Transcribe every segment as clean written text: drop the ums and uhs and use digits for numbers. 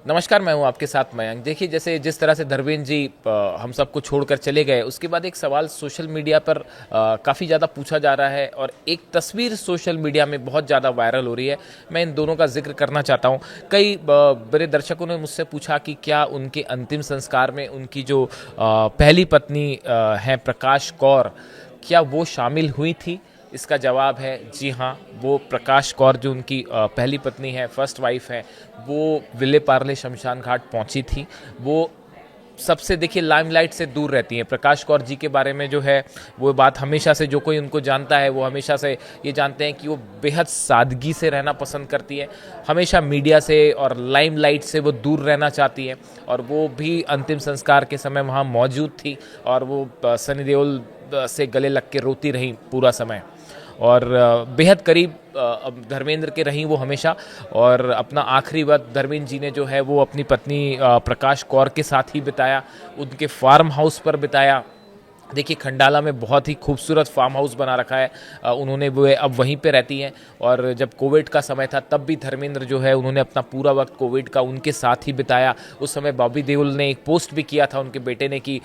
नमस्कार, मैं हूं आपके साथ मयंक। देखिए, जैसे जिस तरह से धर्मेंद्र जी हम सबको छोड़कर चले गए, उसके बाद एक सवाल सोशल मीडिया पर काफ़ी ज़्यादा पूछा जा रहा है और एक तस्वीर सोशल मीडिया में बहुत ज़्यादा वायरल हो रही है। मैं इन दोनों का जिक्र करना चाहता हूं। कई बड़े दर्शकों ने मुझसे पूछा कि क्या उनके अंतिम संस्कार में उनकी जो पहली पत्नी हैं प्रकाश कौर, क्या वो शामिल हुई थी। इसका जवाब है जी हाँ। वो प्रकाश कौर जो उनकी पहली पत्नी है, फर्स्ट वाइफ है, वो विले पार्ले शमशान घाट पहुंची थी। वो सबसे देखिए लाइमलाइट से दूर रहती हैं। प्रकाश कौर जी के बारे में जो है वो बात हमेशा से, जो कोई उनको जानता है वो हमेशा से ये जानते हैं कि वो बेहद सादगी से रहना पसंद करती है। हमेशा मीडिया से और लाइमलाइट से वो दूर रहना चाहती है और वो भी अंतिम संस्कार के समय वहाँ मौजूद थी और वो सनी देओल से गले लग के रोती रही पूरा समय और बेहद करीब धर्मेंद्र के रहीं वो हमेशा। और अपना आखिरी वक्त धर्मेंद्र जी ने जो है वो अपनी पत्नी प्रकाश कौर के साथ ही बिताया, उनके फार्म हाउस पर बिताया। देखिए, खंडाला में बहुत ही खूबसूरत फार्म हाउस बना रखा है उन्होंने, वो अब वहीं पे रहती हैं। और जब कोविड का समय था तब भी धर्मेंद्र जो है उन्होंने अपना पूरा वक्त कोविड का उनके साथ ही बिताया। उस समय बॉबी देओल ने एक पोस्ट भी किया था उनके बेटे ने कि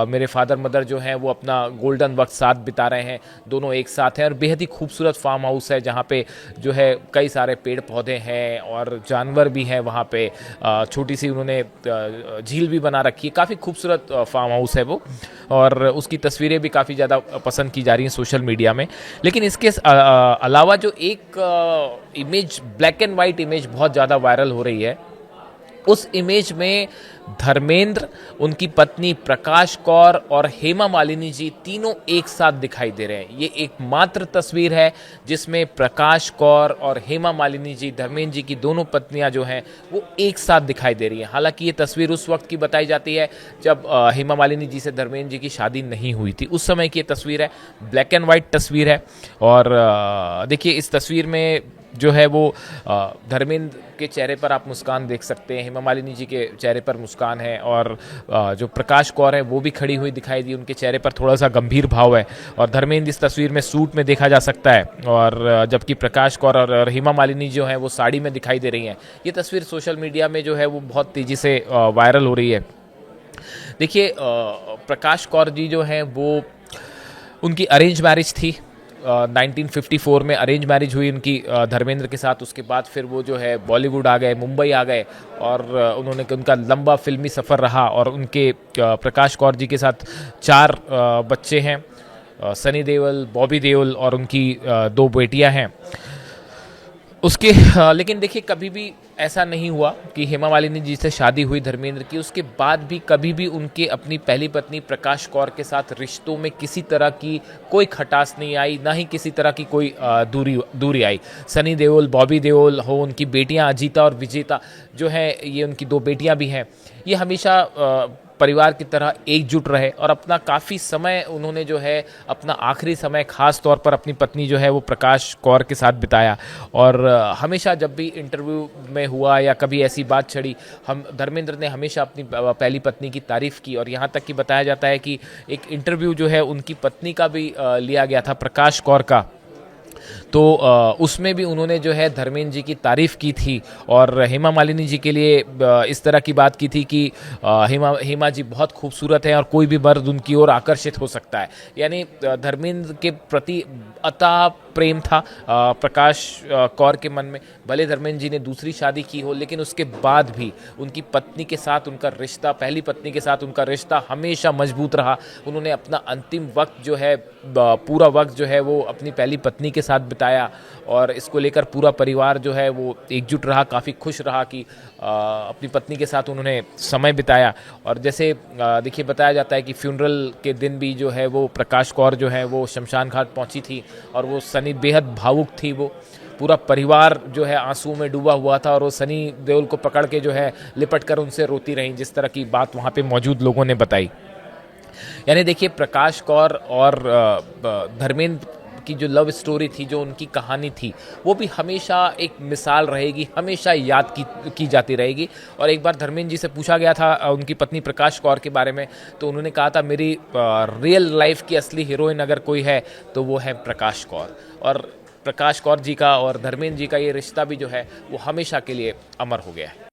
मेरे फादर मदर जो हैं वो अपना गोल्डन वक्त साथ बिता रहे हैं, दोनों एक साथ हैं। और बेहद ही खूबसूरत फार्म हाउस है जहाँ पे जो है कई सारे पेड़ पौधे हैं और जानवर भी हैं वहाँ पे। छोटी सी उन्होंने झील भी बना रखी है। काफ़ी खूबसूरत फार्म हाउस है वो और उसकी तस्वीरें भी काफ़ी ज़्यादा पसंद की जा रही हैं सोशल मीडिया में। लेकिन इसके अलावा जो एक image, black and white image बहुत ज़्यादा वायरल हो रही है, उस इमेज में धर्मेंद्र, उनकी पत्नी प्रकाश कौर और हेमा मालिनी जी तीनों एक साथ दिखाई दे रहे हैं। ये एकमात्र तस्वीर है जिसमें प्रकाश कौर और हेमा मालिनी जी, धर्मेंद्र जी की दोनों पत्नियां जो हैं वो एक साथ दिखाई दे रही हैं। हालांकि ये तस्वीर उस वक्त की बताई जाती है जब हेमा मालिनी जी से धर्मेंद्र जी की शादी नहीं हुई थी। उस समय की ये तस्वीर है, ब्लैक एंड वाइट तस्वीर है। और देखिए, इस तस्वीर में जो है वो धर्मेंद्र के चेहरे पर आप मुस्कान देख सकते हैं, हेमा मालिनी जी के चेहरे पर मुस्कान है और जो प्रकाश कौर है वो भी खड़ी हुई दिखाई दी, उनके चेहरे पर थोड़ा सा गंभीर भाव है। और धर्मेंद्र इस तस्वीर में सूट में देखा जा सकता है और जबकि प्रकाश कौर और हेमा मालिनी जो है वो साड़ी में दिखाई दे रही हैं। ये तस्वीर सोशल मीडिया में जो है वो बहुत तेज़ी से वायरल हो रही है। देखिए, प्रकाश कौर जी जो हैं वो, उनकी अरेंज मैरिज थी। 1954 में अरेंज मैरिज हुई उनकी धर्मेंद्र के साथ। उसके बाद फिर वो जो है बॉलीवुड आ गए, मुंबई आ गए और उन्होंने, उनका लंबा फिल्मी सफ़र रहा और उनके प्रकाश कौर जी के साथ 4 बच्चे हैं, सनी देओल, बॉबी देओल और उनकी 2 बेटियां हैं उसके। लेकिन देखिए, कभी भी ऐसा नहीं हुआ कि हेमा मालिनी जी से शादी हुई धर्मेंद्र की, उसके बाद भी कभी भी उनके अपनी पहली पत्नी प्रकाश कौर के साथ रिश्तों में किसी तरह की कोई खटास नहीं आई, ना ही किसी तरह की कोई दूरी आई। सनी देओल, बॉबी देओल हो, उनकी बेटियां अजीता और विजेता जो हैं, ये उनकी 2 बेटियां भी हैं, ये हमेशा परिवार की तरह एकजुट रहे और अपना काफ़ी समय उन्होंने जो है अपना आखिरी समय खास तौर पर अपनी पत्नी जो है वो प्रकाश कौर के साथ बिताया। और हमेशा जब भी इंटरव्यू में हुआ या कभी ऐसी बात छड़ी, हम धर्मेंद्र ने हमेशा अपनी पहली पत्नी की तारीफ़ की और यहाँ तक कि बताया जाता है कि एक इंटरव्यू जो है उनकी पत्नी का भी लिया गया था, प्रकाश कौर का। तो उसमें भी उन्होंने जो है धर्मेंद्र जी की तारीफ़ की थी और हेमा मालिनी जी के लिए इस तरह की बात की थी कि हेमा जी बहुत खूबसूरत हैं और कोई भी मर्द उनकी ओर आकर्षित हो सकता है। यानी धर्मेंद्र के प्रति अथाह प्रेम था प्रकाश कौर के मन में। भले धर्मेंद्र जी ने दूसरी शादी की हो, लेकिन उसके बाद भी उनकी पत्नी के साथ उनका रिश्ता, पहली पत्नी के साथ उनका रिश्ता हमेशा मजबूत रहा। उन्होंने अपना अंतिम वक्त जो है, पूरा वक्त जो है वो अपनी पहली पत्नी के साथ बिताया और इसको लेकर पूरा परिवार जो है वो एकजुट रहा, काफ़ी खुश रहा कि अपनी पत्नी के साथ उन्होंने समय बिताया। और जैसे देखिए, बताया जाता है कि फ्यूनरल के दिन भी जो है वो प्रकाश कौर जो है वो शमशान घाट पहुंची थी और वो सनी बेहद भावुक थी। वो पूरा परिवार जो है आंसू में डूबा हुआ था और वो सनी देओल को पकड़ के जो है लिपट कर उनसे रोती रहीं, जिस तरह की बात वहाँ पे मौजूद लोगों ने बताई। यानी देखिए, प्रकाश कौर और धर्मेंद्र की जो लव स्टोरी थी, जो उनकी कहानी थी, वो भी हमेशा एक मिसाल रहेगी, हमेशा याद की जाती रहेगी। और एक बार धर्मेंद्र जी से पूछा गया था उनकी पत्नी प्रकाश कौर के बारे में, तो उन्होंने कहा था मेरी रियल लाइफ की असली हीरोइन अगर कोई है तो वो है प्रकाश कौर। और प्रकाश कौर जी का और धर्मेंद्र जी का ये रिश्ता भी जो है वो हमेशा के लिए अमर हो गया है।